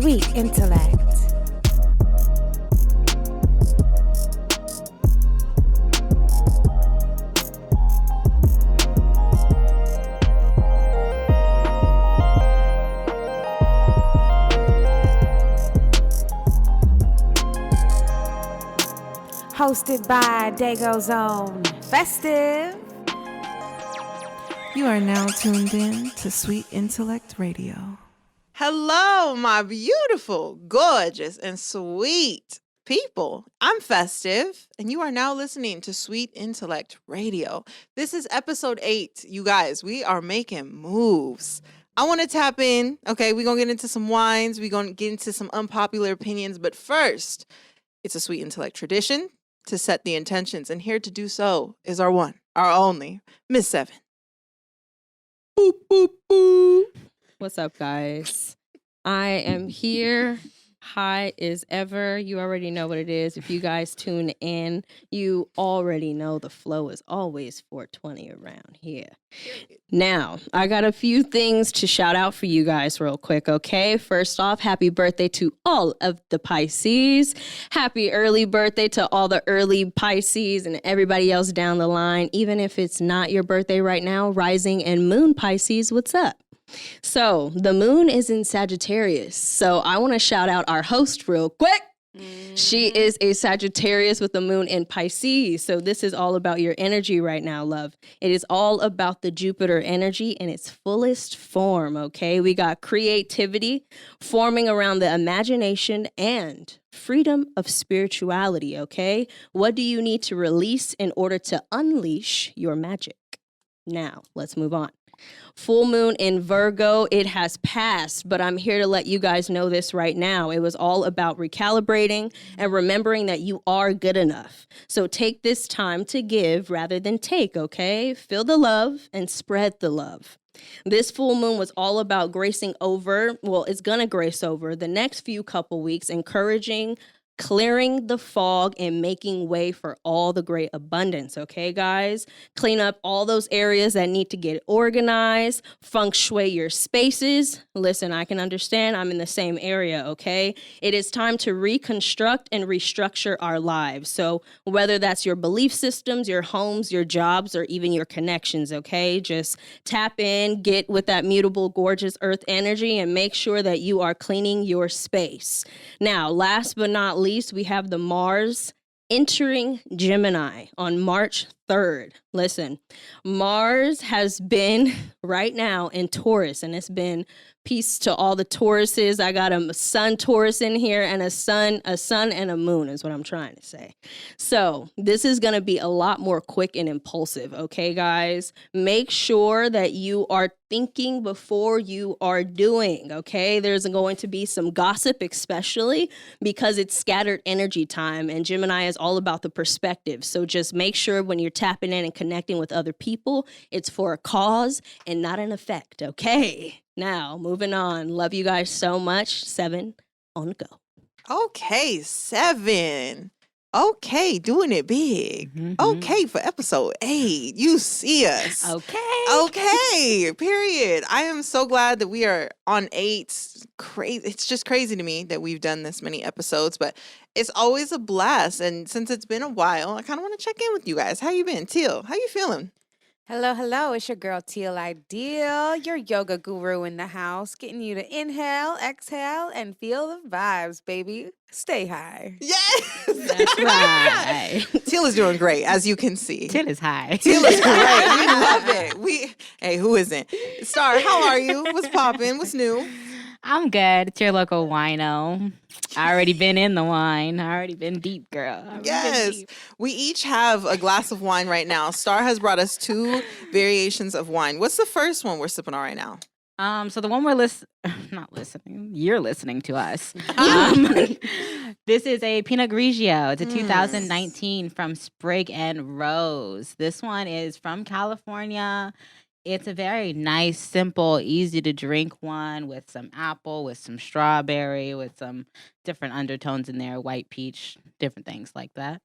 Sweet Intellect. Hosted by Dago's own Festive. You are now tuned in to Sweet Intellect Radio. Hello, my beautiful, gorgeous, and sweet people. I'm Festive, and you are now listening to Sweet Intellect Radio. This is episode 8. You guys, we are making moves. I want to tap in. Okay, we're going to get into some wines. We're going to get into some unpopular opinions. But first, it's a Sweet Intellect tradition to set the intentions. And here to do so is our one, our only, Miss Seven. Boop, boop, boop. What's up, guys? I am here, high as ever. You already know what it is. If you guys tune in, you already know the flow is always 420 around here. Now, I got a few things to shout out for you guys real quick, okay? First off, happy birthday to all of the Pisces. Happy early birthday to all the early Pisces and everybody else down the line. Even if it's not your birthday right now, rising and moon Pisces, what's up? So the moon is in Sagittarius. So I want to shout out our host real quick. She is a Sagittarius with the moon in Pisces. So this is all about your energy right now, love. It is all about the Jupiter energy in its fullest form, okay? We got creativity forming around the imagination and freedom of spirituality, okay? What do you need to release in order to unleash your magic? Now, let's move on. Full moon in Virgo, it has passed, but I'm here to let you guys know this right now. It was all about recalibrating and remembering that you are good enough. So take this time to give rather than take, okay? Feel the love and spread the love. This full moon was all about gracing over, well, it's going to grace over the next few couple weeks, encouraging clearing the fog and making way for all the great abundance, okay, guys? Clean up all those areas that need to get organized, feng shui your spaces. Listen, I can understand I'm in the same area, okay? It is time to reconstruct and restructure our lives. So whether that's your belief systems, your homes, your jobs, or even your connections, okay? Just tap in, get with that mutable, gorgeous earth energy, and make sure that you are cleaning your space. Now, last but not least, we have the Mars entering Gemini on March 3rd. Listen, Mars has been right now in Taurus, and it's been peace to all the Tauruses. I got a sun Taurus in here and a sun and a moon is what I'm trying to say. So this is going to be a lot more quick and impulsive. Okay, guys, make sure that you are thinking before you are doing. Okay, there's going to be some gossip, especially because it's scattered energy time, and Gemini is all about the perspective. So just make sure when you're tapping in and connecting with other people, it's for a cause and not an effect. Okay. Now, moving on. Love you guys so much. 7 on go. Okay, 7. Okay, doing it big. Mm-hmm. Okay, for episode 8. You see us. Okay, period. I am so glad that we are on 8. Crazy. It's just crazy to me that we've done this many episodes, but it's always a blast. And since it's been a while, I kind of want to check in with you guys. How you been? Teal, how you feeling? Hello, hello. It's your girl, Teal Ideal, your yoga guru in the house, getting you to inhale, exhale, and feel the vibes, baby. Stay high. Yes! That's right. Teal is doing great, as you can see. Teal is high. Teal is great. We love it. Hey, who isn't? Star, how are you? What's popping? What's new? I'm good. It's your local wino. I already been in the wine. I already been deep, girl. Yes. We each have a glass of wine right now. Star has brought us 2 variations of wine. What's the first one we're sipping on right now? So the one we're not listening. You're listening to us. This is a Pinot Grigio. It's a 2019 from Sprig and Rose. This one is from California. It's a very nice, simple, easy to drink one with some apple, with some strawberry, with some different undertones in there, white peach, different things like that.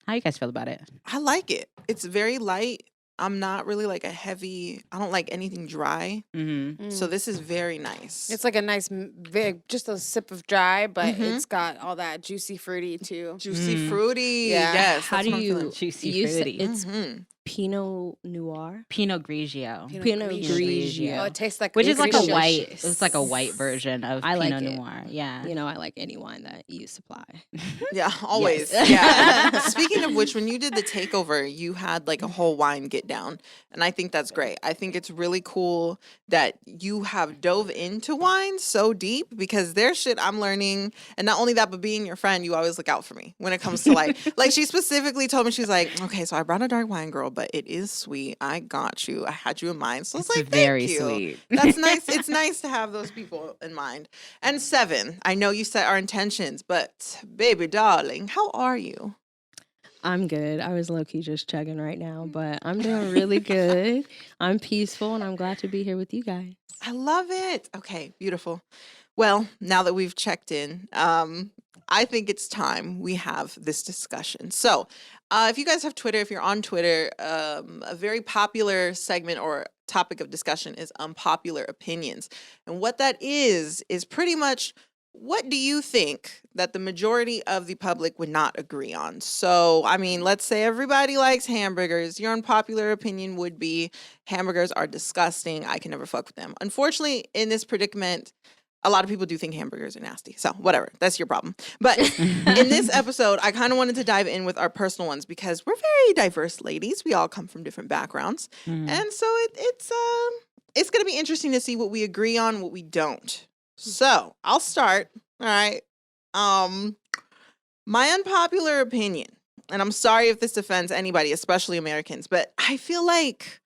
How you guys feel about it? I like it. It's very light. I'm not really like I don't like anything dry. Mm-hmm. So this is very nice. It's like a nice, big, just a sip of dry, but Mhm. it's got all that juicy fruity too. Juicy, Mhm. fruity. Yeah. Yes. How that's do what I'm you feeling. Juicy you said fruity. it's Mhm. Pinot Noir? Pinot Grigio. Pinot Grigio. Oh, it tastes like Which is like a delicious. white. It's like a white version of I like Pinot it. Noir. Yeah. You know, I like any wine that you supply. Yeah, always. Yes. Yeah. Speaking of which, when you did the takeover, you had like a whole wine get down. And I think that's great. I think it's really cool that you have dove into wine so deep because there's shit I'm learning. And not only that, but being your friend, you always look out for me when it comes to like she specifically told me, she's like, okay, so I brought a dark wine, girl, but it is sweet. I got you. I had you in mind. So it's like, very thank you. sweet. That's nice. It's nice to have those people in mind. And 7, I know you set our intentions, but baby darling, how are you? I'm good. I was low key just chugging right now, but I'm doing really good. I'm peaceful and I'm glad to be here with you guys. I love it. Okay, beautiful. Well, now that we've checked in, I think it's time we have this discussion. So, if you guys have Twitter, if you're on Twitter, a very popular segment or topic of discussion is Unpopular Opinions. And what that is pretty much, what do you think that the majority of the public would not agree on? So, I mean, let's say everybody likes hamburgers. Your unpopular opinion would be hamburgers are disgusting. I can never fuck with them. Unfortunately, in this predicament, a lot of people do think hamburgers are nasty. So, whatever. That's your problem. But in this episode, I kind of wanted to dive in with our personal ones because we're very diverse ladies. We all come from different backgrounds. Mhm. And so it's going to be interesting to see what we agree on, what we don't. So I'll start. All right. My unpopular opinion, and I'm sorry if this offends anybody, especially Americans, but I feel like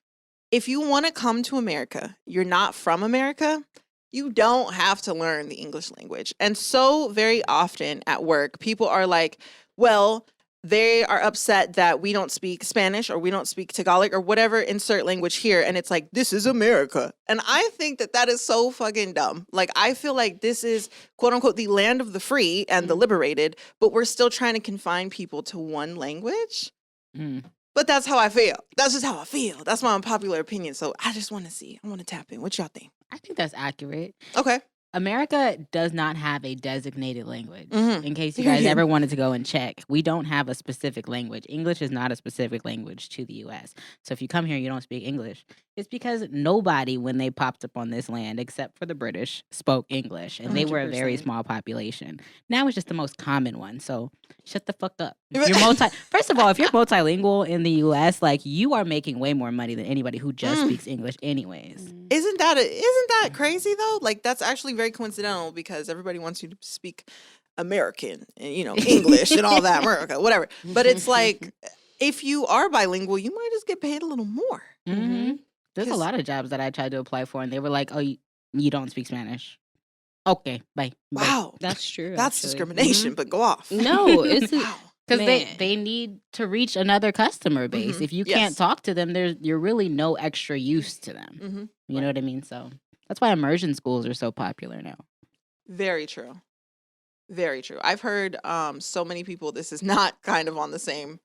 if you want to come to America, you're not from America, you don't have to learn the English language. And so very often at work, people are like, well, they are upset that we don't speak Spanish or we don't speak Tagalog or whatever insert language here. And it's like, this is America. And I think that that is so fucking dumb. Like, I feel like this is, quote unquote, the land of the free and the liberated, but we're still trying to confine people to one language. Mm. But that's how I feel. That's just how I feel. That's my unpopular opinion. So I just want to see. I want to tap in. What y'all think? I think that's accurate. Okay. America does not have a designated language. Mhm. In case you guys ever wanted to go and check, we don't have a specific language. English is not a specific language to the U.S. So if you come here and you don't speak English, it's because nobody, when they popped up on this land, except for the British, spoke English. And they were a very 100%. small population. Now it's just the most common one. So shut the fuck up. If you're First of all, if you're multilingual in the U.S., like, you are making way more money than anybody who just speaks English anyways. Isn't that crazy though? Like, that's actually very coincidental because everybody wants you to speak American and, you know, English and all that, America, whatever. But it's like, if you are bilingual, you might just get paid a little more. Mm-hmm. There's a 'Cause- lot of jobs that I tried to apply for, and they were like, "Oh, you don't speak Spanish." Okay, bye. Wow. That's true. That's actually. discrimination, but go off. No, it's Wow. Because Man. they need to reach another customer base. Mhm. If you Yes. can't talk to them, you're really no extra use to them. Mhm. You know what I mean? So that's why immersion schools are so popular now. Very true. Very true. I've heard so many people, this is not kind of on the same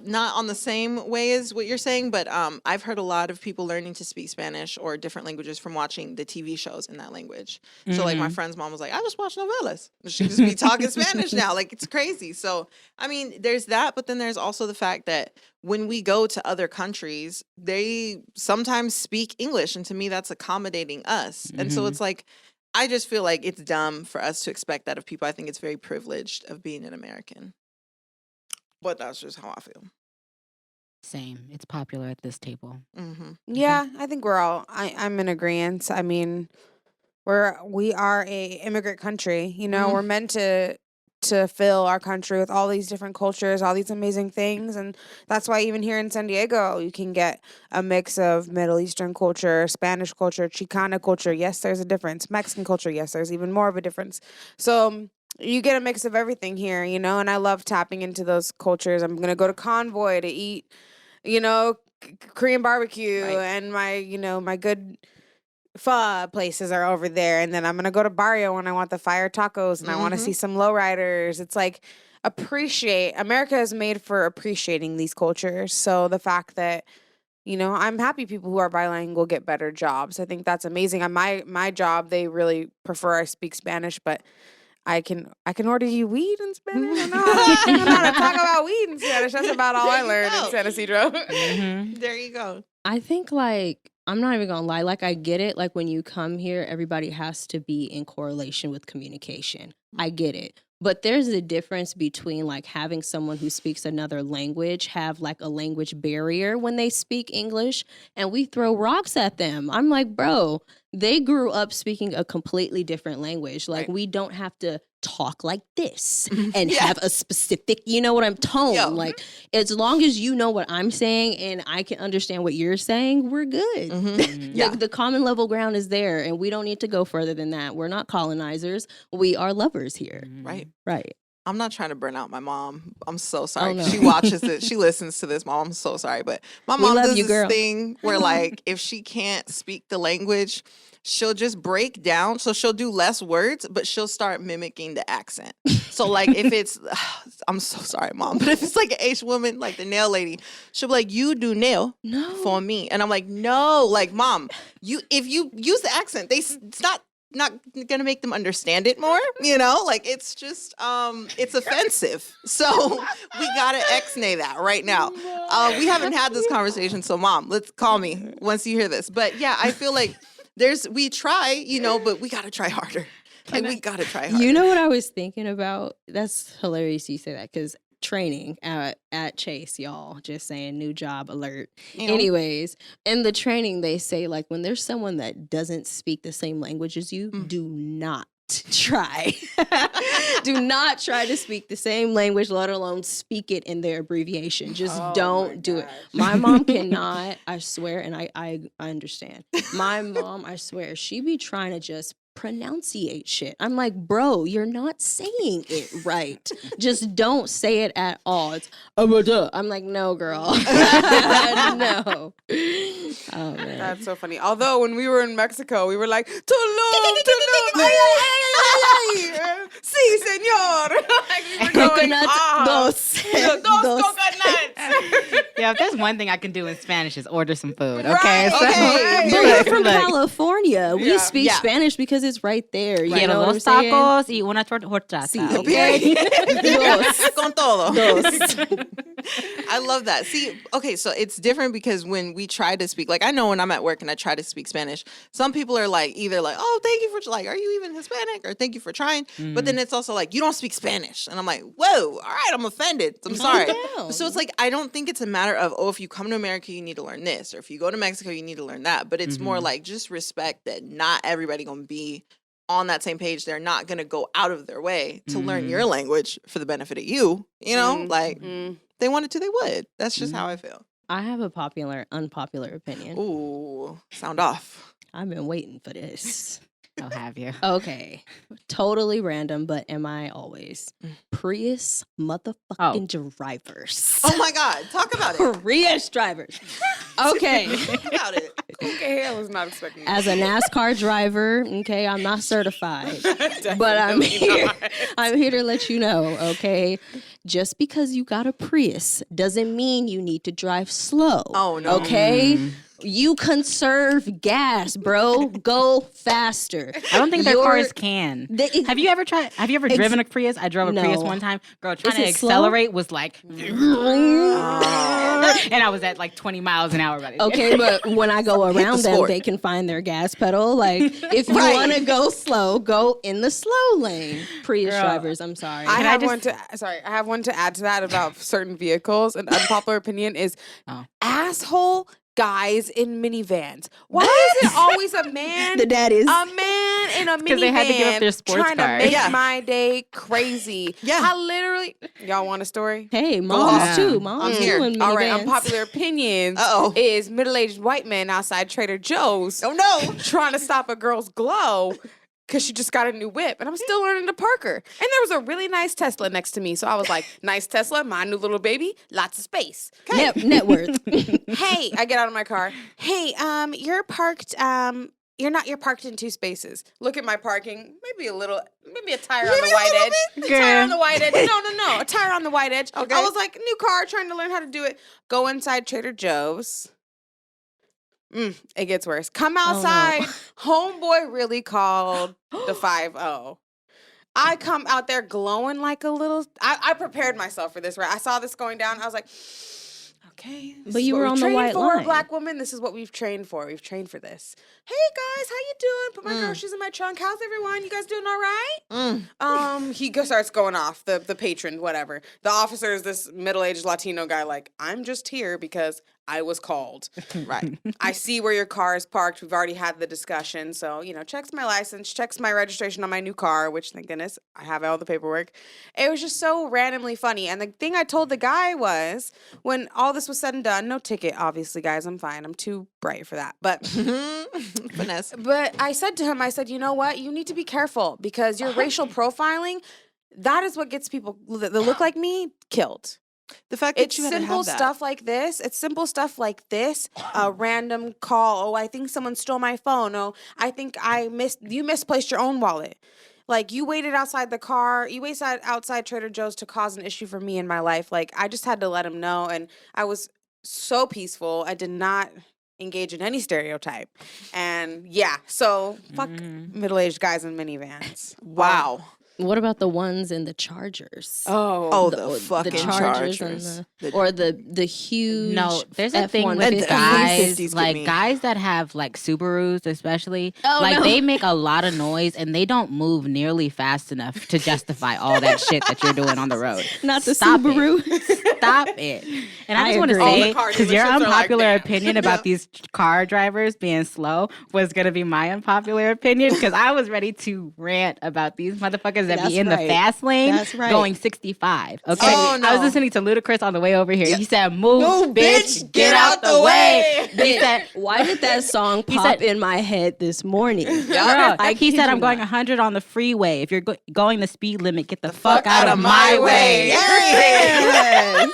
not on the same way as what you're saying, but I've heard a lot of people learning to speak Spanish or different languages from watching the TV shows in that language. So like my friend's mom was like, I just watch novellas. She just be talking Spanish now. Like, it's crazy. So, I mean, there's that, but then there's also the fact that when we go to other countries, they sometimes speak English. And to me, that's accommodating us. And so Mhm. it's like, I just feel like it's dumb for us to expect that of people. I think it's very privileged of being an American. But that's just how I feel. Same. It's popular at this table. Mm-hmm. Yeah, I think we're all. I'm in agreement. I mean, we are a immigrant country. You know, Mhm. we're meant to fill our country with all these different cultures, all these amazing things, and that's why even here in San Diego, you can get a mix of Middle Eastern culture, Spanish culture, Chicana culture. Yes, there's a difference. Mexican culture. Yes, there's even more of a difference. So you get a mix of everything here, you know, and I love tapping into those cultures. I'm gonna go to Convoy to eat, you know, Korean barbecue, Right. and my good pho places are over there, and then I'm gonna go to Barrio when I want the fire tacos and I want to Mhm. see some lowriders. It's like, America is made for appreciating these cultures. So the fact that You know, I'm happy people who are bilingual get better jobs. I think that's amazing. On my job, they really prefer I speak Spanish, but I can order you weed in Spanish. I know how to talk about weed in Spanish. That's about all I learned in San Isidro. There you go. I think, like, I'm not even gonna lie, like, I get it. Like, when you come here, everybody has to be in correlation with communication. I get it. But there's a difference between, like, having someone who speaks another language have, like, a language barrier when they speak English, and we throw rocks at them. I'm like, bro, they grew up speaking a completely different language. Like, we don't have to talk like this and have a specific, you know what I'm tone. Yo. Like, as long as you know what I'm saying and I can understand what you're saying, we're good. The common level ground is there, and we don't need to go further than that. We're not colonizers. We are lovers here. Right. I'm not trying to burn out my mom. I'm so sorry. Oh, no. She watches it. She listens to this. Mom, I'm so sorry. But my We mom love does you, this girl. thing where, like, if she can't speak the language, she'll just break down. So she'll do less words, but she'll start mimicking the accent. So, like, if it's, I'm so sorry, Mom, but if it's like an Asian woman, like the nail lady, she'll be like, you do nail for me. And I'm like, no, like, Mom, if you use the accent, it's not gonna make them understand it more, you know? Like, it's just it's offensive. So we gotta ex-nay that right now. We haven't had this conversation, so Mom, let's call me once you hear this. But yeah, I feel like we try, you know, but we gotta try harder. Like, we gotta try harder. You know what I was thinking about? That's hilarious you say that, because training at Chase, y'all, just saying, new job alert. You know? Anyways, in the training, they say, like, when there's someone that doesn't speak the same language as you, do not try. Do not try to speak the same language, let alone speak it in their abbreviation. Just don't do it. My mom cannot, I swear, and I understand. My mom, I swear, she be trying to just pronunciate shit. I'm like, bro, you're not saying it right. Just don't say it at all. It's I'm like, no, girl. No. Oh, man. That's so funny. Although when we were in Mexico, we were like, Tulum, Tulum, ay, ay, ay, ay, ay, sí, señor. Like, we were going, Coconut dos. dos coconuts. Yeah, if there's one thing I can do in Spanish is order some food. Okay, Right, so okay. But we're look, from look. California. We Yeah. speak Yeah. Spanish because it's right there. You Quiero know what I'm dos saying? tacos y una horchata. Sí, Okay. Dos. Con todo. Dos. I love that. See, okay, so it's different because when we try to speak, like, I know when I'm at work and I try to speak Spanish, some people are like, either like, oh, thank you for, like, are you even Hispanic? Or thank you for trying. But then it's also like, you don't speak Spanish. And I'm like, whoa, all right, I'm offended. I'm sorry. down. So it's like, I don't think it's a matter of, oh, if you come to America, you need to learn this. Or if you go to Mexico, you need to learn that. But it's more like, just respect that not everybody going to be on that same page. They're not going to go out of their way to learn your language for the benefit of you. You know, like, they wanted to, they would. That's just how I feel. I have a unpopular opinion. Ooh, sound off. I've been waiting for this. I'll have you. Okay. Totally random, but am I always? Prius motherfucking drivers. Oh my God, talk about it. Prius drivers. Okay. Talk about it. Okay, I was not expecting that. As a NASCAR driver, okay, I'm not certified, but I'm here. I'm here to let you know, okay? Just because you got a Prius doesn't mean you need to drive slow. Oh, no. Okay? You conserve gas, bro. Go faster. I don't think their Your- cars can. Have you ever driven a Prius? I drove a Prius No. one time. Girl, trying Is to it slow? accelerate was like, and I was at like 20 miles an hour. By the Okay, but when I go around them, sport. they can find their gas pedal. Like, if you Right. want to go slow, go in the slow lane. Prius Girl. drivers, I'm sorry. I have just- one to add to that about certain vehicles. An unpopular opinion is asshole guys in minivans. Why is it always a man? The daddies. A man in a minivan 'Cause they had to give up their sports trying car. to make Yeah. my day crazy. Yeah. I literally. Y'all want a story? Hey, moms Yeah. too. Moms I'm too here. in All right, minivans. unpopular opinions Uh-oh. is middle-aged white men outside Trader Joe's Oh no. trying to stop a girl's glow because she just got a new whip, and I'm still learning to park her. And there was a really nice Tesla next to me, so I was like, nice Tesla, my new little baby, lots of space. Net worth. Hey, I get out of my car. Hey, you're parked, you're parked in two spaces. Look at my parking. Maybe a tire on the white edge. A tire on the white edge. No. A tire on the white edge. Okay. I was like, new car, trying to learn how to do it. Go inside Trader Joe's. It gets worse. Come no. outside. Homeboy really called the 5-0. I come out there glowing like a little. I prepared myself for this, right? I saw this going down. I was like, okay. This But is you what were we've on the trained white for, line. Black woman. This is what we've trained for. We've trained for this. Hey guys, how you doing? Put my groceries in my trunk. How's everyone? You guys doing all right? He starts going off. The patron, whatever. The officer is this middle-aged Latino guy. Like, I'm just here because I was called. Right. I see where your car is parked. We've already had the discussion. So, checks my license, checks my registration on my new car, which, thank goodness, I have all the paperwork. It was just so randomly funny. And the thing I told the guy was, when all this was said and done, no ticket, obviously, guys, I'm fine. I'm too bright for that. But Finesse. but I said to him, you know what? You need to be careful because your racial profiling, that is what gets people that look like me killed. The fact that It's you had to simple have that. stuff like this. It's simple stuff like this. A random call. Oh, I think someone stole my phone. Oh, I think you misplaced your own wallet. Like, you waited outside the car. You waited outside Trader Joe's to cause an issue for me in my life. Like, I just had to let him know. And I was so peaceful. I did not engage in any stereotype. And yeah, so fuck middle-aged guys in minivans. Wow. What about the ones in the Chargers? Oh, the fucking the Chargers. and the huge. No, there's a thing with F-150s guys, get like me. guys that have like Subarus, especially. Oh, like no. they make a lot of noise and they don't move nearly fast enough to justify all that shit that you're doing on the road. Not the Stop Subaru. Stop it. And I I just want to agree. All say, the car because your dealerships are like, unpopular "Damn." opinion about these car drivers being slow was going to be my unpopular opinion because I was ready to rant about these motherfuckers that That's be in the right. fast lane That's right. going 65. Okay. Oh, no. I was listening to Ludacris on the way over here. He said, move, bitch, get out the way. He said, Why did that song He pop said- in my head this morning? Girl, I he kid said, you I'm going not. 100 on the freeway. If you're going the speed limit, get the fuck out out of of my my way. way. Yes.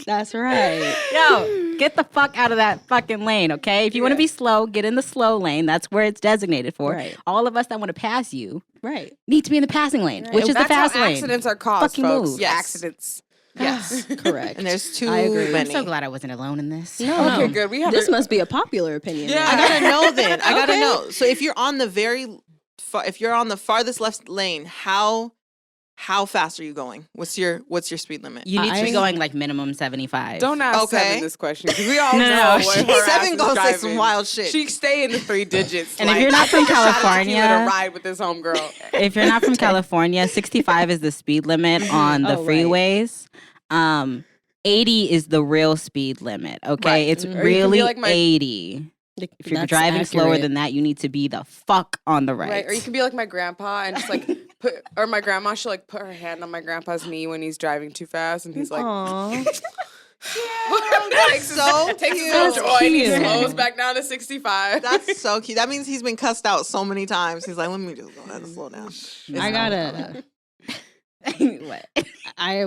That's right. Yo, get the fuck out of that fucking lane, okay? If you want to be slow, get in the slow lane. That's where it's designated for. Right. All of us that want to pass you Right. need to be in the passing lane, Right. which is the That's fast how lane. accidents are caused, Fucking folks. move. Yes. Accidents. Yes. Correct. And there's too I agree. I'm many. so glad I wasn't alone in this. No, Okay, no. good. We have This a- must be a popular opinion. Yeah. I gotta know then. I gotta Okay. know. So if you're on the if you're on the farthest left lane, how fast are you going? What's your speed limit? You need to be I- going like minimum 75. Don't ask Okay. Seven this question because we all No, no, know no. what her ass Seven is gonna say driving. some wild shit. She stay in the 3 digits. And if you're not from I took a shot of tequila California- to ride with this homegirl. If you're not from California, 65 is the speed limit on the Oh, right. freeways. 80 is the real speed limit, okay? Right. It's Or you can be really like my- 80. If you're That's driving slower accurate. than that, you need to be the fuck on the right. Right, or you can be like my grandpa and just like or my grandma. She'll like put her hand on my grandpa's knee when he's driving too fast, and he's like, Aw. takes so takes his cute. little joy and he cute. slows back down to 65. That's so cute. That means he's been cussed out so many times. He's like, let me just go ahead and slow down. I gotta. What?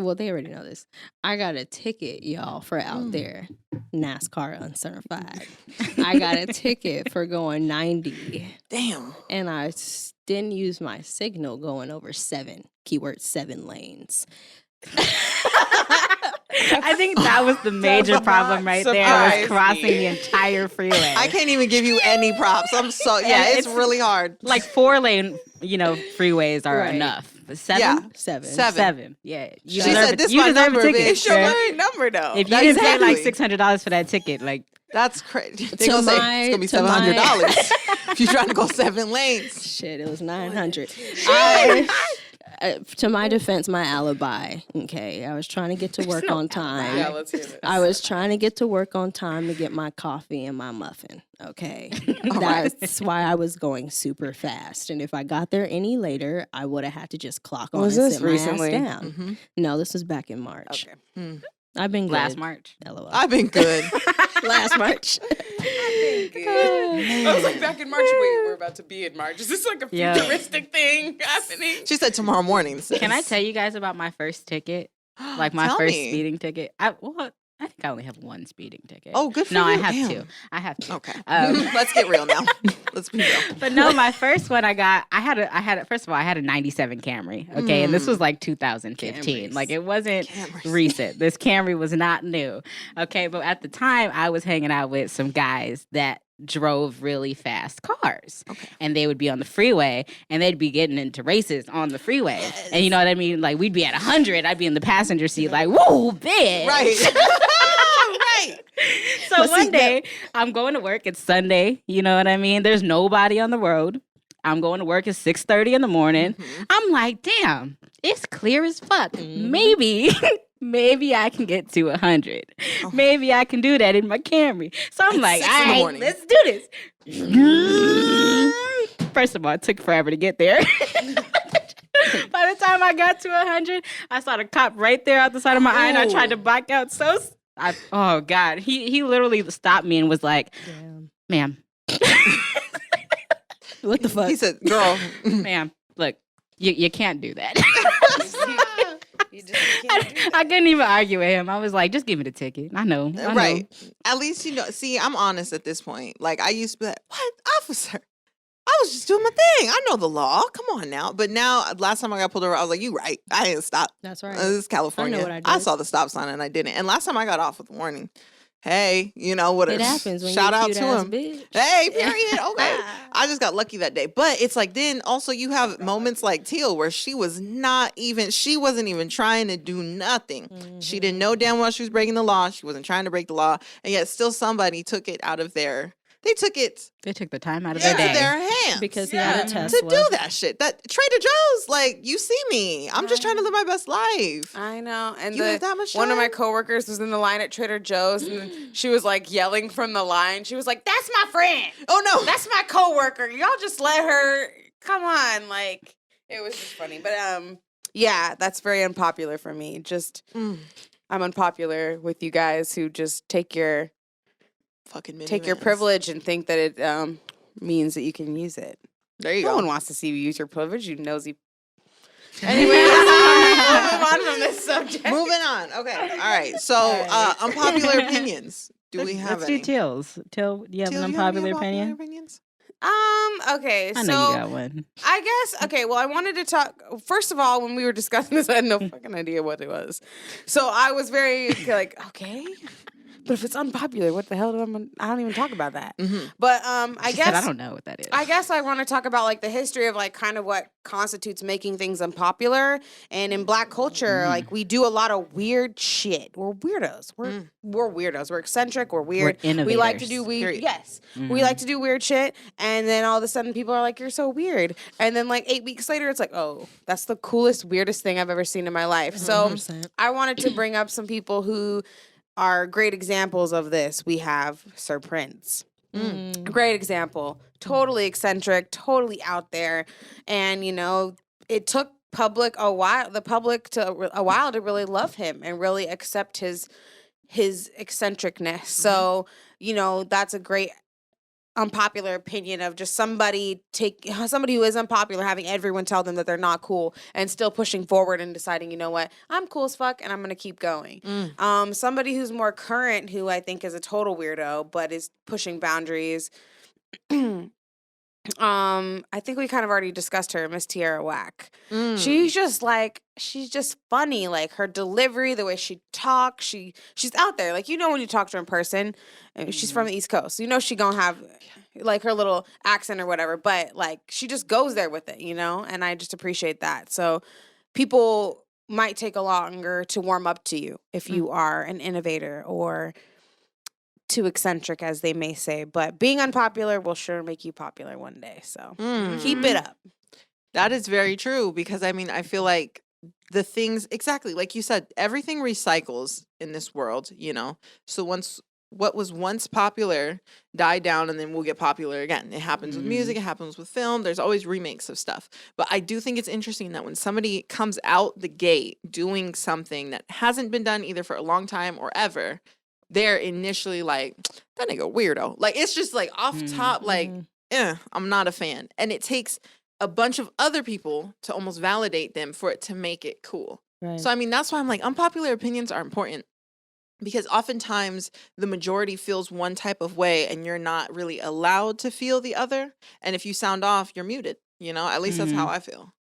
Well, they already know this. I got a ticket, y'all, for out there. NASCAR uncertified. I got a ticket for going 90, Damn. and I didn't use my signal going over 7 lanes. I think that was the major not problem right there, was surprise crossing me. the entire freeway. I can't even give you any props. I'm so it's really hard. Like 4-lane, freeways are Right. enough. But 7? Yeah. 7. Seven. Yeah. She said, "This my number, bitch." It's your girl. right number though. If you didn't pay like Exactly. $600 for that ticket, like That's crazy. They To gonna say my- it's gonna be to my- $700 if you're trying to go 7 lanes. Shit, it was 900. To my defense, my alibi. Okay, I was trying to get to work on time. yeah, let's hear this. I was trying to get to work on time to get my coffee and my muffin. Okay. That's why I was going super fast. And if I got there any later, I would have had to just clock on Was and this sit my recently? ass down. No, this was back in March. Okay. I've been good. last March. LOL. I've been good. Last March. I was like back in March. Wait, we're about to be in March. Is this like a Yeah. futuristic thing happening? She said tomorrow morning. Sis. Can I tell you guys about my first ticket? Like my Tell first me. speeding ticket? I think I only have one speeding ticket. Oh, good for no, you. I have Damn. 2. I have 2. Okay. Um, Let's get real now. Let's be real. But no, my first one I had first of all, I had a 97 Camry. Okay. And this was like 2015. Camrys. Like it wasn't Camrys. recent. This Camry was not new. Okay. But at the time I was hanging out with some guys that drove really fast cars. Okay. And they would be on the freeway and they'd be getting into races on the freeway. Yes. And you know what I mean? Like we'd be at 100, I'd be in the passenger seat like, whoa, bitch. Right. Right. So one day I'm going to work. It's Sunday. You know what I mean? There's nobody on the road. I'm going to work at 6:30 in the morning. Mm-hmm. I'm like, damn, it's clear as fuck. Mm-hmm. Maybe I can get to 100. Oh. Maybe I can do that in my Camry. So I'm like, all right, let's do this. First of all, it took forever to get there. By the time I got to 100, I saw the cop right there out the side of my eye, and I tried to back out. Oh God, he literally stopped me and was like, "Ma'am." What the fuck? He said, "Girl, ma'am, look, you can't do that." I couldn't even argue with him. I was like, just give me the ticket. I know. Right. At least, see, I'm honest at this point. Like, I used to be like, what, officer? I was just doing my thing. I know the law. Come on now. But now, last time I got pulled over, I was like, you right. I didn't stop. That's right. This is California. I know what I did. I saw the stop sign and I didn't. And last time I got off with a warning. Hey, what it happens when shout you're a out cute to ass him. Bitch. Hey, period. Okay. I just got lucky that day. But it's like then also you have moments like Teal where she wasn't even trying to do nothing. Mm-hmm. She didn't know damn well she was breaking the law. She wasn't trying to break the law. And yet still somebody took it out of their They took the time out of their day. Their hands. Because he had a Tesla. To do that shit. That Trader Joe's, like, you see me. I'm just trying to live my best life. I know. And you have that much time? One of my coworkers was in the line at Trader Joe's and she was like yelling from the line. She was like, "That's my friend. Oh no. That's my coworker. Y'all just let her come on." Like, it was just funny. But yeah, that's very unpopular for me. Just I'm unpopular with you guys who just take your privilege and think that it means that you can use it. There you go. No one wants to see you use your privilege, you nosy. Anyway, we'll move on from this subject. Moving on. Okay. All right. So, unpopular opinions. Do we have any? Let's do Teal's. Teal, do you have an unpopular opinion? Opinions? Okay, I know you got one. I guess, okay, well, I wanted to talk, first of all, when we were discussing this, I had no fucking idea what it was. So I was very, like, okay, but if it's unpopular, what the hell I don't even talk about that. Mm-hmm. But I guess I don't know what that is. I guess I want to talk about like the history of like kind of what constitutes making things unpopular. And in Black culture, like we do a lot of weird shit. We're weirdos. We're weirdos. We're eccentric. We're weird. We're innovators. We like to do weird. Yes, we like to do weird shit. And then all of a sudden, people are like, "You're so weird." And then like 8 weeks later, it's like, "Oh, that's the coolest, weirdest thing I've ever seen in my life." 100%. So I wanted to bring up some people who are great examples of this. We have Sir Prince. Great example. Totally eccentric, totally out there. And, it took a while to really love him and really accept his eccentricness. So, that's a great unpopular opinion of just somebody who is unpopular having everyone tell them that they're not cool and still pushing forward and deciding, you know what, I'm cool as fuck and I'm gonna keep going. Somebody who's more current, who I think is a total weirdo but is pushing boundaries. I think we kind of already discussed her, Miss Tierra Whack. She's just funny. Like her delivery, the way she talks, she's out there. Like, when you talk to her in person, she's from the East Coast. She gonna have like her little accent or whatever, but like she just goes there with it, and I just appreciate that. So people might take a longer to warm up to you if you are an innovator or too eccentric, as they may say, but being unpopular will sure make you popular one day. So keep it up. That is very true because I feel like the things, exactly like you said, everything recycles in this world, So what was once popular died down and then will get popular again. It happens with music, it happens with film. There's always remakes of stuff. But I do think it's interesting that when somebody comes out the gate doing something that hasn't been done either for a long time or ever, they're initially like, that nigga weirdo. Like, it's just like off top, like, I'm not a fan. And it takes a bunch of other people to almost validate them for it to make it cool. Right. So, that's why I'm like, unpopular opinions are important. Because oftentimes the majority feels one type of way and you're not really allowed to feel the other. And if you sound off, you're muted. At least that's how I feel.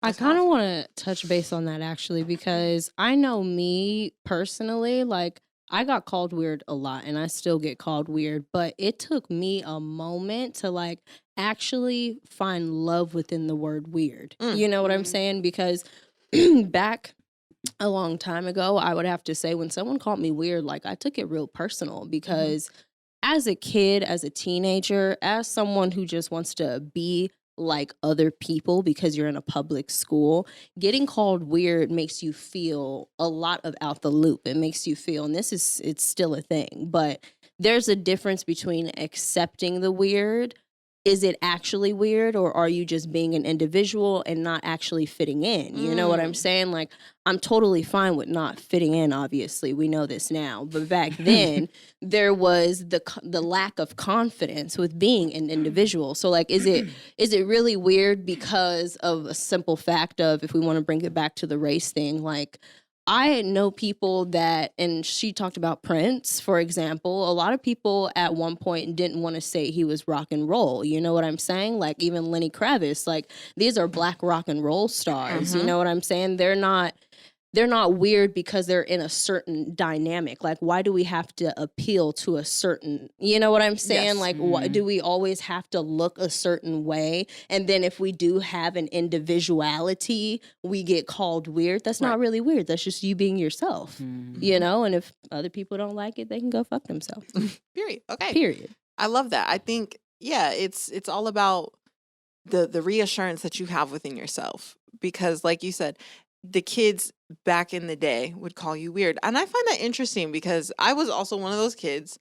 I kind of want to touch base on that actually, because I know me personally, like, I got called weird a lot and I still get called weird, but it took me a moment to like actually find love within the word weird. You know what I'm saying? Because back a long time ago, I would have to say when someone called me weird, like I took it real personal because as a kid, as a teenager, as someone who just wants to be like other people because you're in a public school, getting called weird makes you feel a lot of out the loop. It makes you feel, and it's still a thing, but there's a difference between accepting the weird. Is it actually weird, or are you just being an individual and not actually fitting in? You know what I'm saying? Like, I'm totally fine with not fitting in, obviously. We know this now. But back then, there was the lack of confidence with being an individual. So, like, is it really weird because of a simple fact of, if we want to bring it back to the race thing, like, I know people that, and she talked about Prince, for example. A lot of people at one point didn't want to say he was rock and roll. You know what I'm saying? Like even Lenny Kravitz, like these are black rock and roll stars. You know what I'm saying? They're not weird because they're in a certain dynamic. Like, why do we have to appeal to a certain, you know what I'm saying? Yes. Like, why do we always have to look a certain way? And then if we do have an individuality, we get called weird. That's not really weird. That's just you being yourself, you know? And if other people don't like it, they can go fuck themselves. Period. Okay. Period. I love that. I think, yeah, it's all about the reassurance that you have within yourself. Because like you said, the kids back in the day would call you weird. And I find that interesting because I was also one of those kids.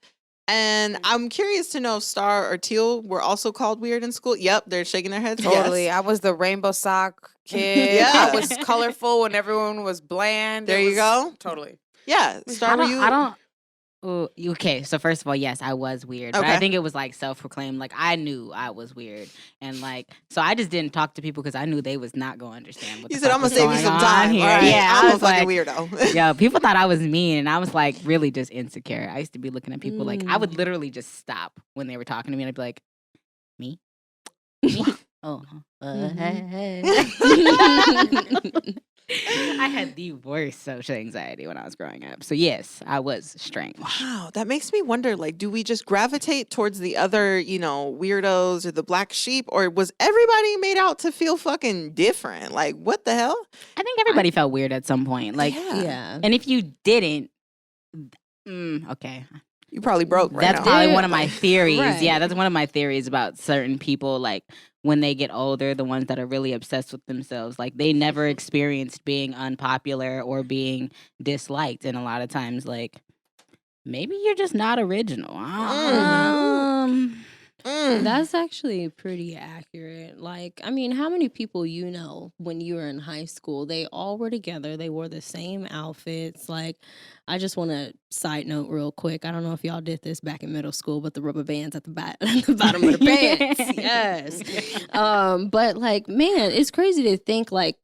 And I'm curious to know if Star or Teal were also called weird in school. Yep, they're shaking their heads. Totally. Yes. I was the rainbow sock kid. Yeah. I was colorful when everyone was bland. There you go. Totally. Yeah. Star, were you? I don't. Oh, okay, so first of all, yes, I was weird, but I Okay. think it was like self-proclaimed. Like I knew I was weird, and like so I just didn't talk to people because I knew they was not going to understand. What You the said, fuck I'm going was to save you going some on time. here. All right. Yeah, I'm I a was fucking like, weirdo. yo, people thought I was mean, and I was like really just insecure. I used to be looking at people like I would literally just stop when they were talking to me, and I'd be like, me, me. Oh, I had the worst social anxiety when I was growing up. So yes, I was strange. Wow, that makes me wonder, like, do we just gravitate towards the other, weirdos or the black sheep? Or was everybody made out to feel fucking different? Like, what the hell? I think everybody felt weird at some point. Like, Yeah. and if you didn't, okay. You probably broke right That's now. probably one of my theories. Right. Yeah, that's one of my theories about certain people. Like when they get older, the ones that are really obsessed with themselves, like they never experienced being unpopular or being disliked. And a lot of times, like maybe you're just not original. That's actually pretty accurate. Like, I mean, how many people you know when you were in high school, they all were together, they wore the same outfits. Like, I just want to side note real quick. I don't know if y'all did this back in middle school, but the rubber bands at the, the bottom of the pants. Yes. But like, man, it's crazy to think like,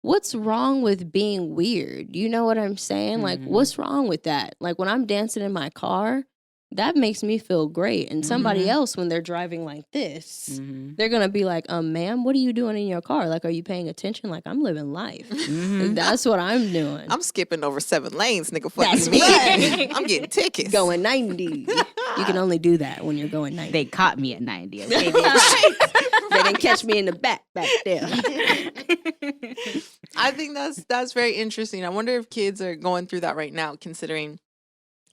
what's wrong with being weird? You know what I'm saying? Like, what's wrong with that? Like when I'm dancing in my car, that makes me feel great. And somebody else, when they're driving like this, they're going to be like, ma'am, what are you doing in your car? Like, are you paying attention? Like, I'm living life. That's what I'm doing. I'm skipping over 7 lanes, nigga. Fuck That's me. right. I'm getting tickets. Going 90. You can only do that when you're going 90. They caught me at 90. Okay, They didn't catch me in the back there. I think that's very interesting. I wonder if kids are going through that right now, considering,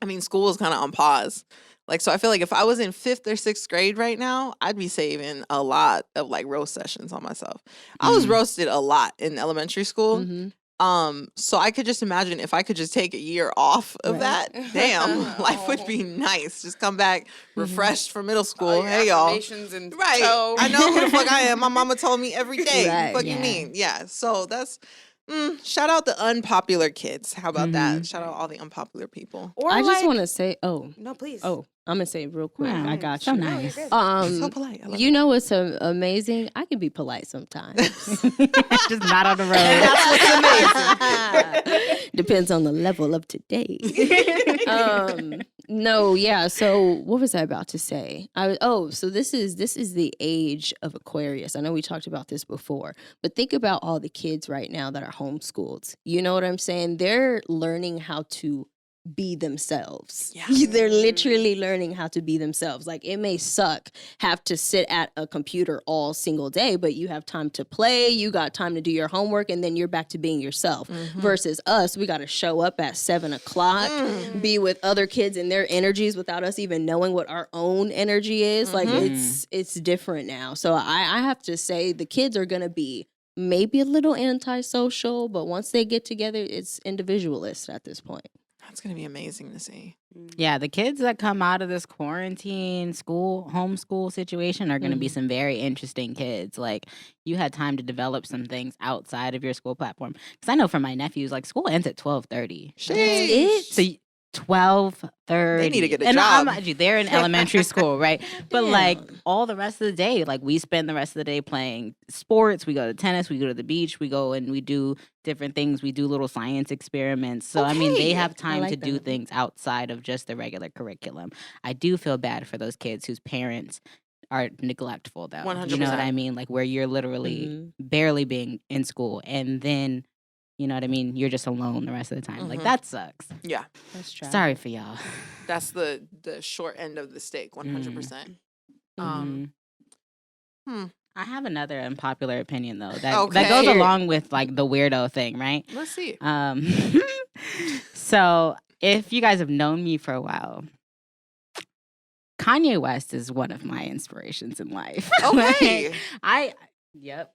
I mean, school is kind of on pause. Like, so I feel like if I was in 5th or 6th grade right now, I'd be saving a lot of like roast sessions on myself. I was roasted a lot in elementary school. So I could just imagine if I could just take a year off of that, damn, life would be nice. Just come back refreshed from middle school. Hey, y'all. And Right. toe. I know who the fuck I am. My mama told me every day. Right, What you yeah. mean? Yeah. So that's shout out the unpopular kids. How about that? Shout out all the unpopular people. Or I just like- want to say, No, please. I'm going to say it real quick. I got so you. nice. So polite. I love You know what's amazing? I can be polite sometimes. Just not on the road. that's what's amazing. Depends on the level of today. No, yeah. So what was I about to say? So this is the age of Aquarius. I know we talked about this before, but think about all the kids right now that are homeschooled. You know what I'm saying? They're learning how to be themselves. Yeah. They're literally learning how to be themselves. Like, it may suck have to sit at a computer all single day, but you have time to play, you got time to do your homework, and then you're back to being yourself. Versus us, we got to show up at 7:00, be with other kids and their energies without us even knowing what our own energy is. Like, it's different now. So I have to say the kids are going to be maybe a little antisocial, but once they get together, it's individualist at this point. That's going to be amazing to see. Yeah, the kids that come out of this quarantine homeschool situation are going to be some very interesting kids. Like, you had time to develop some things outside of your school platform. Because I know for my nephews, like, school ends at 12:30. So 12:30. They need to get a and job. Mind you, they're in elementary school, right? But like all the rest of the day, like we spend the rest of the day playing sports. We go to tennis. We go to the beach. We go and we do different things. We do little science experiments. So I mean, they have time to do things outside of just the regular curriculum. I do feel bad for those kids whose parents are neglectful, though. 100%. You know what I mean? Like where you're literally barely being in school, and then. You know what I mean? You're just alone the rest of the time. Like, that sucks. Yeah. That's true. Sorry for y'all. That's the short end of the stick, 100%. I have another unpopular opinion, though, that Okay. goes along with, like, the weirdo thing, right? Let's see. So, if you guys have known me for a while, Kanye West is one of my inspirations in life. Okay. Yep.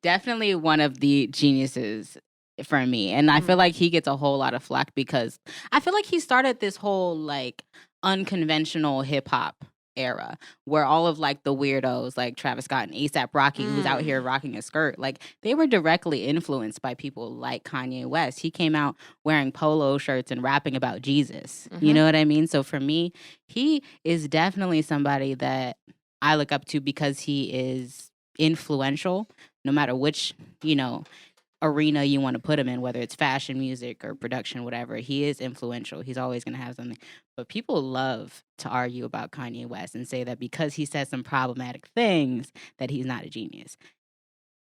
Definitely one of the geniuses for me. And I feel like he gets a whole lot of flack because I feel like he started this whole like unconventional hip hop era where all of like the weirdos like Travis Scott and A$AP Rocky who's out here rocking a skirt, like they were directly influenced by people like Kanye West. He came out wearing polo shirts and rapping about Jesus. You know what I mean? So for me, he is definitely somebody that I look up to because he is influential, no matter which, arena you want to put him in, whether it's fashion, music, or production, whatever. He is influential. He's always going to have something. But people love to argue about Kanye West and say that because he says some problematic things, that he's not a genius.